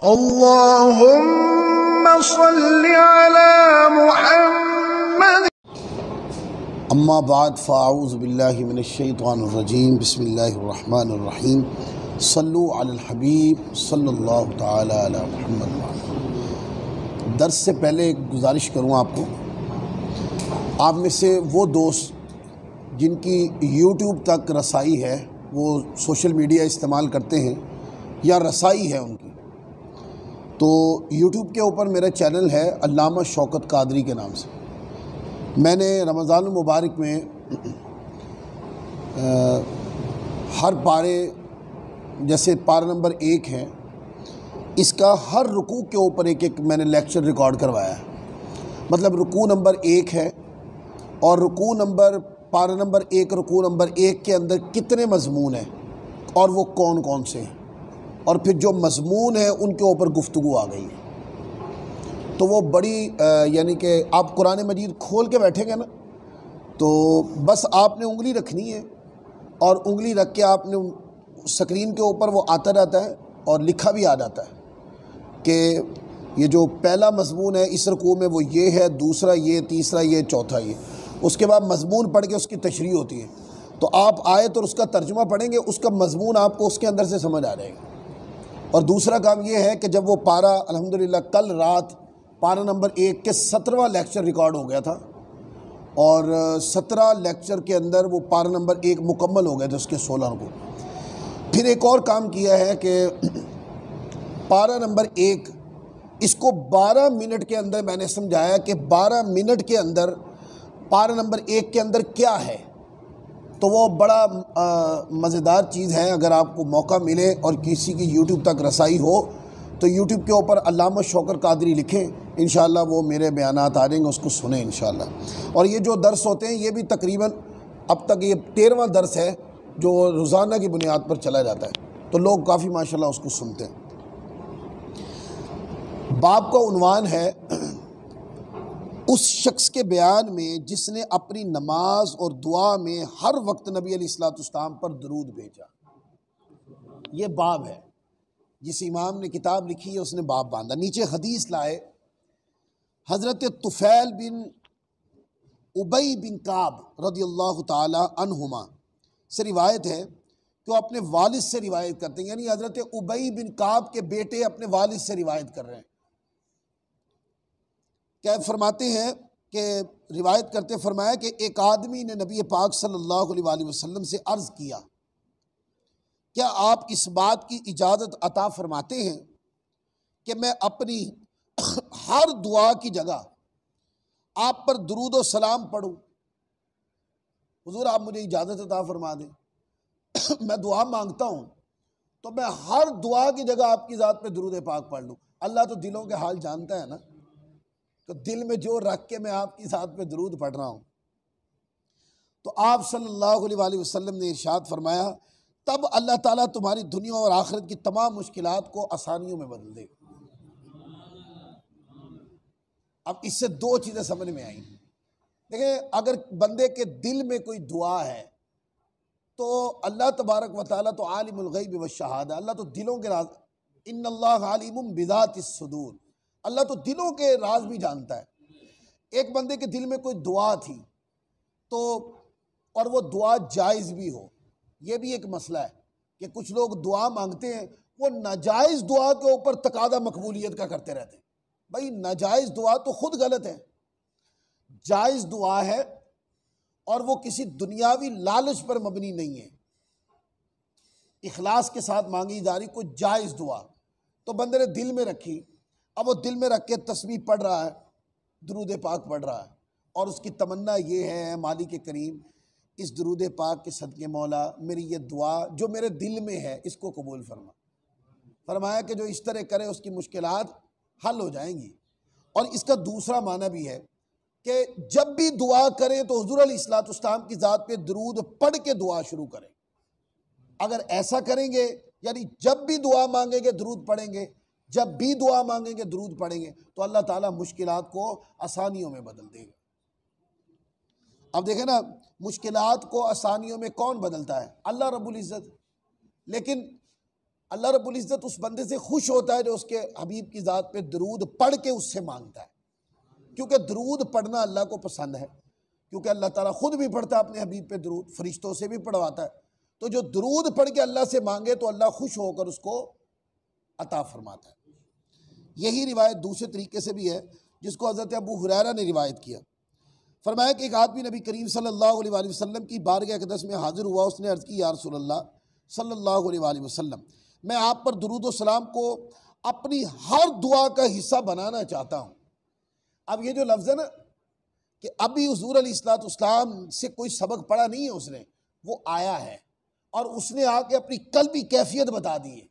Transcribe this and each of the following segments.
अल्लाहुम्मा सल्लि अला मुहम्मद। अम्मा बाद फ़ाऊज़ु बिल्लाहि मिनश्शैतानिर्रजीम बिस्मिल्लाहिर्रहमानिर्रहीम सल्लु अलल हबीब सल्लल्लाहु तआला अला मुहम्मद। दर्स से पहले एक गुजारिश करूँ आपको, आप में से वो दोस्त जिनकी यूट्यूब तक रसाई है, वो सोशल मीडिया इस्तेमाल करते हैं या रसाई है उनकी, तो यूट्यूब के ऊपर मेरा चैनल है अल्लामा शौकत कादरी के नाम से। मैंने रमज़ान मुबारक में हर पारे, जैसे पारा नंबर 1 है, इसका हर रुकू के ऊपर एक एक मैंने लेक्चर रिकॉर्ड करवाया है। मतलब रुकू नंबर 1 है और रुकू नंबर पारा नंबर 1 रुकू नंबर 1 के अंदर कितने मज़मून हैं और वो कौन कौन से हैं, और फिर जो मज़मून है उनके ऊपर गुफ्तगू आ गई है। तो वो बड़ी यानी कि आप कुरान मजीद खोल के बैठेंगे ना, तो बस आपने उंगली रखनी है और उंगली रख के आपने स्क्रीन के ऊपर वो आता रहता है और लिखा भी आ जाता है कि ये जो पहला मज़मून है इस रुकू में वो ये है, दूसरा ये, तीसरा ये, चौथा ये। उसके बाद मज़मून पढ़ के उसकी तशरीह होती है, तो आप आयत और उसका तर्जुमा पढ़ेंगे, उसका मज़मून आपको उसके अंदर से समझ आ जाएगा। और दूसरा काम ये है कि जब वो पारा अल्हम्दुलिल्लाह कल रात पारा नंबर 1 के 17वां लेक्चर रिकॉर्ड हो गया था और 17 लेक्चर के अंदर वो पारा नंबर 1 मुकम्मल हो गए थे, उसके 16 को। फिर एक और काम किया है कि पारा नंबर 1 इसको 12 मिनट के अंदर मैंने समझाया कि 12 मिनट के अंदर पारा नंबर 1 के अंदर क्या है। तो वो बड़ा मज़ेदार चीज़ है। अगर आपको मौका मिले और किसी की यूट्यूब तक रसाई हो तो यूट्यूब के ऊपर अल्लामा शौकत कादरी लिखें, इंशाअल्लाह वो मेरे बयानात आ जाएंगे, उसको सुने इंशाअल्लाह। और ये जो दर्स होते हैं ये भी तकरीबन अब तक ये 13वां दर्स है जो रोज़ाना की बुनियाद पर चला जाता है, तो लोग काफ़ी माशाल्लाह उसको सुनते हैं। बाब का उन्वान है उस शख्स के बयान में जिसने अपनी नमाज और दुआ में हर वक्त नबी अलैहिस्सलाम पर दरूद भेजा। ये बाब है, जिस इमाम ने किताब लिखी है उसने बाब बांधा। नीचे हदीस लाए, हज़रत तुफ़ैल बिन उबई बिन काब रदियल्लाहु ताला अन्हुमा से रिवायत है कि वो अपने वालिद से रिवायत करते हैं, यानी हज़रत उबई बिन काब के बेटे अपने वालिद से रिवायत कर रहे हैं। क्या फरमाते हैं कि रिवायत करते फरमाया कि एक आदमी ने नबी पाक सल्लल्लाहु अलैहि वसल्लम से अर्ज़ किया, क्या आप इस बात की इजाज़त अता फरमाते हैं कि मैं अपनी हर दुआ की जगह आप पर दुरूद और सलाम पढ़ूँ? हुज़ूर आप मुझे इजाज़त अता फरमा दें, मैं दुआ मांगता हूँ तो मैं हर दुआ की जगह आपकी ज़ात पे दुरूद पाक पढ़ लूँ। अल्लाह तो दिलों के हाल जानता है ना, तो दिल में जो रख के मैं आपकी ज़ात पे दरूद पढ़ रहा हूँ। तो आप सल्लल्लाहु अलैहि वसल्लम ने इरशाद फरमाया, तब अल्लाह ताला तुम्हारी दुनिया और आखिरत की तमाम मुश्किलात को आसानियों में बदल देगा। अब इससे दो चीज़ें समझ में आई। देखिए, अगर बंदे के दिल में कोई दुआ है तो अल्लाह तबारक व तआला तो आलिमुल गैब व शहादा, अल्लाह तो दिलों के राज, इन्नल्लाह आलिमुम बिज़ातिस सुदूर, अल्लाह तो दिलों के राज भी जानता है। एक बंदे के दिल में कोई दुआ थी तो, और वो दुआ जायज़ भी हो, ये भी एक मसला है कि कुछ लोग दुआ मांगते हैं, वो नाजायज़ दुआ के ऊपर तकादा मकबूलियत का करते रहते हैं। भाई नाजायज़ दुआ तो खुद गलत है, जायज़ दुआ है और वो किसी दुनियावी लालच पर मबनी नहीं है, इखलास के साथ मांगी जा रही कोई जायज़ दुआ, तो बंदे ने दिल में रखी। अब वो दिल में रख के तस्बीह पढ़ रहा है, दुरूद पाक पढ़ रहा है, और उसकी तमन्ना ये है, मालिक करीम इस दुरूद पाक के सदके मौला मेरी ये दुआ जो मेरे दिल में है इसको कबूल फरमा। फरमाया कि जो इस तरह करे उसकी मुश्किलात हल हो जाएंगी। और इसका दूसरा माना भी है कि जब भी दुआ करें तो हुज़ूर अलैहिस्सलाम की ज़ात पे दरूद पढ़ के दुआ शुरू करें। अगर ऐसा करेंगे, यानी जब भी दुआ मांगेंगे दरूद पढ़ेंगे, जब भी दुआ मांगेंगे दरूद पढ़ेंगे, तो अल्लाह ताला मुश्किलात को आसानियों में बदल देगा। अब देखें ना, मुश्किलात को आसानियों में कौन बदलता है? अल्लाह रब्बुल इज़्ज़त। लेकिन अल्लाह रब्बुल इज़्ज़त उस बंदे से खुश होता है जो उसके हबीब की ज़ात पे दरूद पढ़ के उससे मांगता है, क्योंकि दरूद पढ़ना अल्लाह को पसंद है, क्योंकि अल्लाह ताला खुद भी पढ़ता है अपने हबीब पे दरूद, फरिश्तों से भी पढ़वाता है। तो जो दरूद पढ़ के अल्लाह से मांगे तो अल्लाह खुश होकर उसको अता फरमाता है। यही रिवायत दूसरे तरीके से भी है जिसको हज़रत अबू हुरैरा ने रिवायत किया। फरमाया कि एक आदमी नबी करीम सल्लल्लाहु अलैहि वसल्लम की बारगाह अक़दस में हाजिर हुआ। उसने अर्ज़ की, या रसूलल्लाह सल्लल्लाहु अलैहि वसल्लम, मैं आप पर दुरूद व सलाम को अपनी हर दुआ का हिस्सा बनाना चाहता हूँ। अब ये जो लफ्ज़ है ना कि अभी हुज़ूर अलैहिस्सलाम से कोई सबक पढ़ा नहीं है उसने, वो आया है और उसने आके अपनी कल्बी कैफियत बता दी है।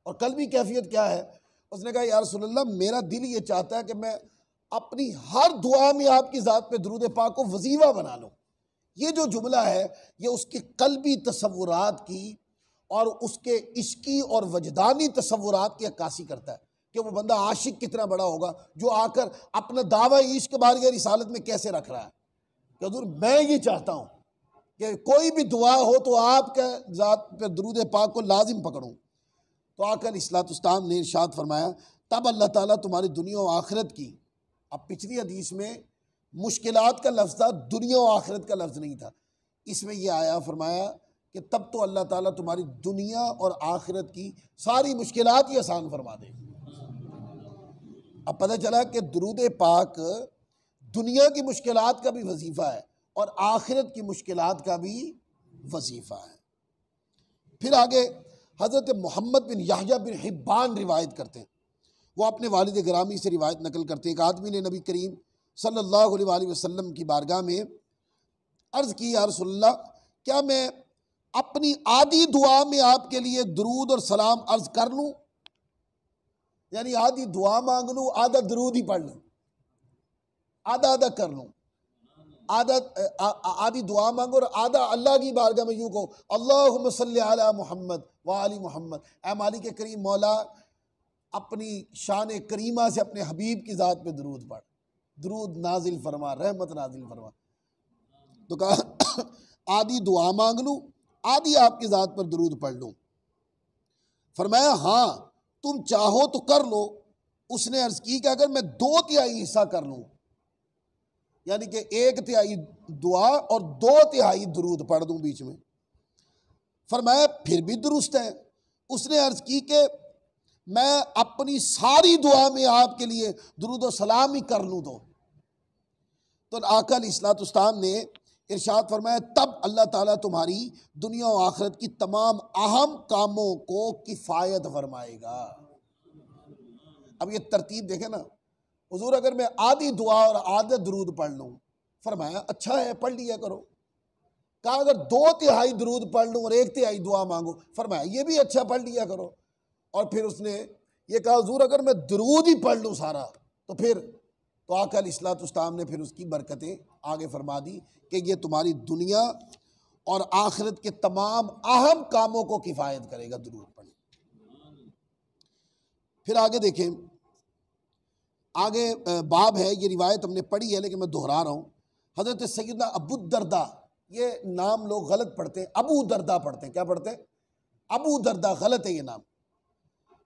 और कल्बी कैफियत क्या है? उसने कहा, या रसूलल्लाह, मेरा दिल ये चाहता है कि मैं अपनी हर दुआ में आपकी ज़ात पे दुरूद पाक को वजीफ़ा बना लूँ। ये जो जुमला है ये उसके कल्बी तसव्वुरात की और उसके इश्की और वजदानी तसव्वुरात की अक्कासी करता है कि वो बंदा आशिक कितना बड़ा होगा जो आकर अपना दावा इश्क बारगाह रिसालत में कैसे रख रहा है कि हुज़ूर मैं ये चाहता हूँ कि कोई भी दुआ हो तो आपके ज़ात पे दुरूद पाक को लाजिम पकड़ूँ। तो आका अलैहिस्सलाम ने इरशाद फरमाया, तब अल्लाह ताला तुम्हारी दुनिया और आखिरत की, अब पिछली हदीस में मुश्किलात का लफ्ज़ था, दुनिया और आखिरत का लफ्ज़ नहीं था, इसमें यह आया, फरमाया कि तब तो अल्लाह ताला तुम्हारी दुनिया और आखिरत की सारी मुश्किलात ही आसान फरमा दे। अब पता चला कि दुरूद पाक दुनिया की मुश्किलात का भी वजीफ़ा है और आखिरत की मुश्किलात का भी वजीफ़ा है। फिर आगे हज़रत मोहम्मद बिन याहया बिन हिब्बान रिवायत करते हैं, वो अपने वालिद गिरामी से रिवायत नकल करते हैं। एक आदमी ने नबी करीम सल्लल्लाहु अलैहि वसल्लम की बारगाह में अर्ज़ की, या रसूलल्लाह, क्या मैं अपनी आधी दुआ में आपके लिए दुरूद और सलाम अर्ज़ कर लूँ? यानी आधी दुआ मांग लूँ, आधा दुरूद ही पढ़ लूँ, आधा आधा कर लूँ, आधी दुआ मांगो और आधा अल्लाह की बारगाह में यूँ कहो, अल्लाहुम्मा सल्ली अला मुहम्मद व आली मुहम्मद, ऐ मालिक करीम मौला अपनी शान करीमा से अपने हबीब की ज़ात पे दरूद पढ़, दरूद नाजिल फरमा, रहमत नाजिल फरमा। तो कहा आधी दुआ मांग लूँ, आधी आपकी ज़ात पर दरूद पढ़ लूँ। फरमाया, हाँ तुम चाहो तो कर लो। उसने अर्ज़ की कि अगर मैं 2/3 हिस्सा कर लूँ, यानी कि 1/3 दुआ और 2/3 दरूद पढ़ दूं बीच में, फरमाया फिर भी दुरुस्त है। उसने अर्ज़ की कि मैं अपनी सारी दुआ में आपके लिए दुरूद और सलाम ही कर लूँ तो आका अलैहिस्सलाम ने इरशाद फरमाया, तब अल्लाह ताला तुम्हारी दुनिया और आखिरत की तमाम अहम कामों को किफ़ायत फरमाएगा। अब ये तरतीब देखें ना, हुजूर अगर मैं आधी दुआ और आधा दरूद पढ़ लूँ, फरमाया अच्छा है पढ़ लिया करो। कहा अगर 2/3 दरूद पढ़ लूँ और 1/3 दुआ मांगो, फरमाया ये भी अच्छा पढ़ लिया करो। और फिर उसने ये कहा, हुजूर अगर मैं दरूद ही पढ़ लूँ सारा तो फिर, तो आका अलैहिस्सलाम ने फिर उसकी बरकतें आगे फरमा दी कि ये तुम्हारी दुनिया और आखिरत के तमाम अहम कामों को किफ़ायत करेगा दरूद पढ़ना। फिर आगे देखें, आगे बाब है, ये रिवायत हमने पढ़ी है लेकिन मैं दोहरा रहा हूँ। हज़रत सैयदना अबू दरदा, ये नाम लोग गलत पढ़ते हैं, अबू दरदा पढ़ते हैं। क्या पढ़ते हैं? अबू दरदा, गलत है ये नाम।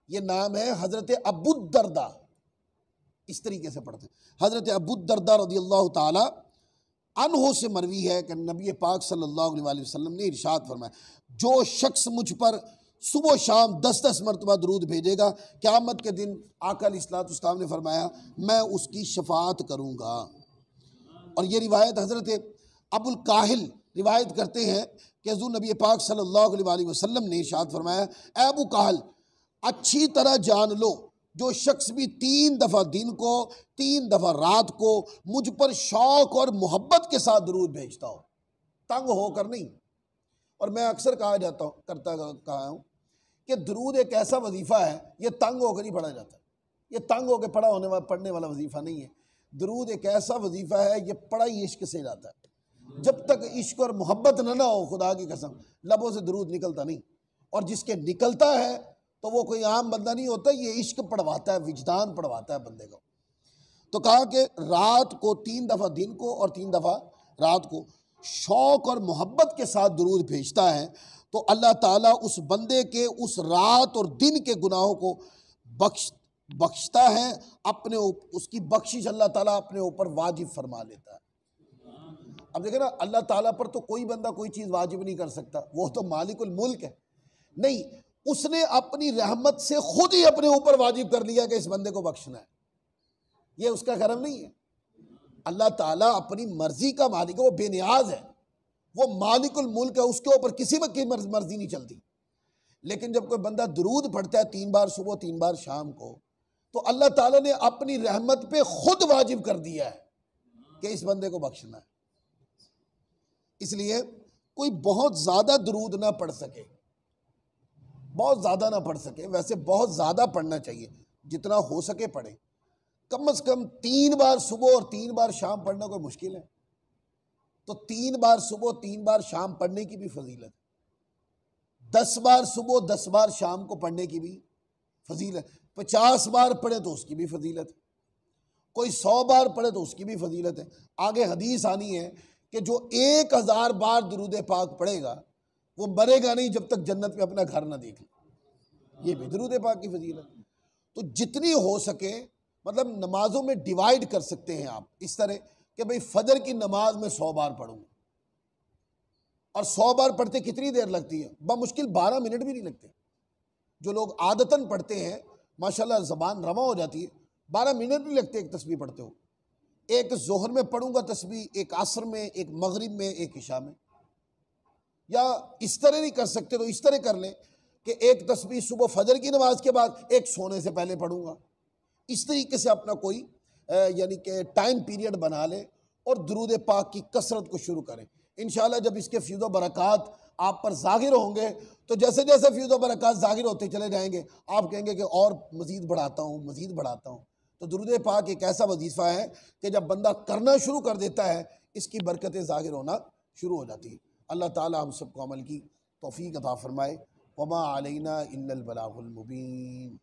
ये नाम है हज़रत अबू दरदा, इस तरीके से पढ़ते हैं। हज़रत अबू दरदा रज़ियल्लाहु ताला अन्हु से मरवी है कि नबी पाक सल्लल्लाहु अलैहि वसल्लम ने इरशाद फरमाया, जो शख्स मुझ पर सुबह शाम 10-10 मरतबा दरूद भेजेगा, क़यामत के दिन आका अलैहिस्सलाम ने फरमाया मैं उसकी शफाअत करूँगा। और ये रिवायत हज़रत अबुल काहिल रिवायत करते हैं कि हुज़ूर नबी पाक सल्लल्लाहु अलैहि वसल्लम ने इरशाद फरमाया, ए अबू काहिल, अच्छी तरह जान लो, जो शख्स भी 3 दफ़ा दिन को 3 दफ़ा रात को मुझ पर शौक़ और मोहब्बत के साथ दरूद भेजता हो, तंग होकर नहीं। और मैं अक्सर कहा हूँ कि दरूद एक ऐसा वजीफ़ा है, ये तंग होकर ही पढ़ा जाता है, ये तंग होकर पढ़ने वाला वजीफ़ा नहीं है। दरूद एक ऐसा वजीफ़ा है, ये पढ़ा ही इश्क से जाता है। जब तक इश्क और मोहब्बत ना हो, खुदा की कसम, लबों से दरूद निकलता नहीं। और जिसके निकलता है तो वो कोई आम बंदा नहीं होता, ये इश्क पढ़वाता है, विजदान पढ़वाता है बंदे को। तो कहा कि रात को 3 दफ़ा दिन को और 3 दफ़ा रात को शौक़ और मोहब्बत के साथ दरूद भेजता है तो अल्लाह ताला उस बंदे के उस रात और दिन के गुनाहों को बख्शता है, अपने उसकी बख्शिश अल्लाह ताला अपने ऊपर वाजिब फरमा लेता है। अब देखें ना, अल्लाह ताला पर तो कोई बंदा कोई चीज़ वाजिब नहीं कर सकता, वो तो मालिकुल मुल्क है। नहीं, उसने अपनी रहमत से खुद ही अपने ऊपर वाजिब कर लिया कि इस बंदे को बख्शना है। ये उसका करम नहीं है। अल्लाह ताला अपनी मर्जी का मालिक है, वो बेनियाज है, वो मालिकुल मुल्क है, उसके ऊपर किसी वक्त की मर्जी नहीं चलती। लेकिन जब कोई बंदा दुरूद पढ़ता है 3 बार सुबह 3 बार शाम को, तो अल्लाह ताला ने अपनी रहमत पे खुद वाजिब कर दिया है कि इस बंदे को बख्शना है। इसलिए कोई बहुत ज़्यादा दुरूद ना पढ़ सके, बहुत ज़्यादा ना पढ़ सके, वैसे बहुत ज़्यादा पढ़ना चाहिए, जितना हो सके पढ़े। कम से कम 3 बार सुबह और 3 बार शाम पढ़ना कोई मुश्किल है? तो 3 बार सुबह 3 बार शाम पढ़ने की भी फजीलत, 10 बार सुबह 10 बार शाम को पढ़ने की भी फजीलत, 50 बार पढ़े तो उसकी भी फजीलत, कोई 100 बार पढ़े तो उसकी भी फजीलत है। आगे हदीस आनी है कि जो 1000 बार दुरूद पाक पढ़ेगा वो मरेगा नहीं जब तक जन्नत में अपना घर ना देख ले। ये भी दुरूद पाक की फजीलत। तो जितनी हो सके, मतलब नमाजों में डिवाइड कर सकते हैं आप इस तरह कि भाई फजर की नमाज में 100 बार पढ़ूंगा, और 100 बार पढ़ते कितनी देर लगती है? बमुश्किल 12 मिनट भी नहीं लगते। जो लोग आदतन पढ़ते हैं माशाल्लाह ज़बान रवा हो जाती है, 12 मिनट नहीं लगते एक तस्बीह पढ़ते हो। एक ज़ोहर में पढ़ूंगा तस्बीह, एक असर में, एक मगरिब में, एक इशा में। या इस तरह नहीं कर सकते तो इस तरह कर लें कि एक तस्बीह सुबह फजर की नमाज के बाद, एक सोने से पहले पढ़ूंगा। इस तरीके से अपना कोई यानी कि टाइम पीरियड बना लें और दुरूद पाक की कसरत को शुरू करें। इंशाल्लाह जब इसके फ़यज़ व बरक़ात आप पर ज़ाहिर होंगे, तो जैसे जैसे फ़यज़ व बरक़ात ज़ाहिर होते चले जाएंगे, आप कहेंगे कि और मज़ीद बढ़ाता हूँ, मज़ीद बढ़ाता हूँ। तो दुरूद पाक एक ऐसा वजीफ़ा है कि जब बंदा करना शुरू कर देता है, इसकी बरकतें ज़ाहिर होना शुरू हो जाती है। अल्लाह ताला हम सबको अमल की तौफ़ीक़ अता फ़रमाए। वमा अलैना इल्लल बलागुल मुबीन।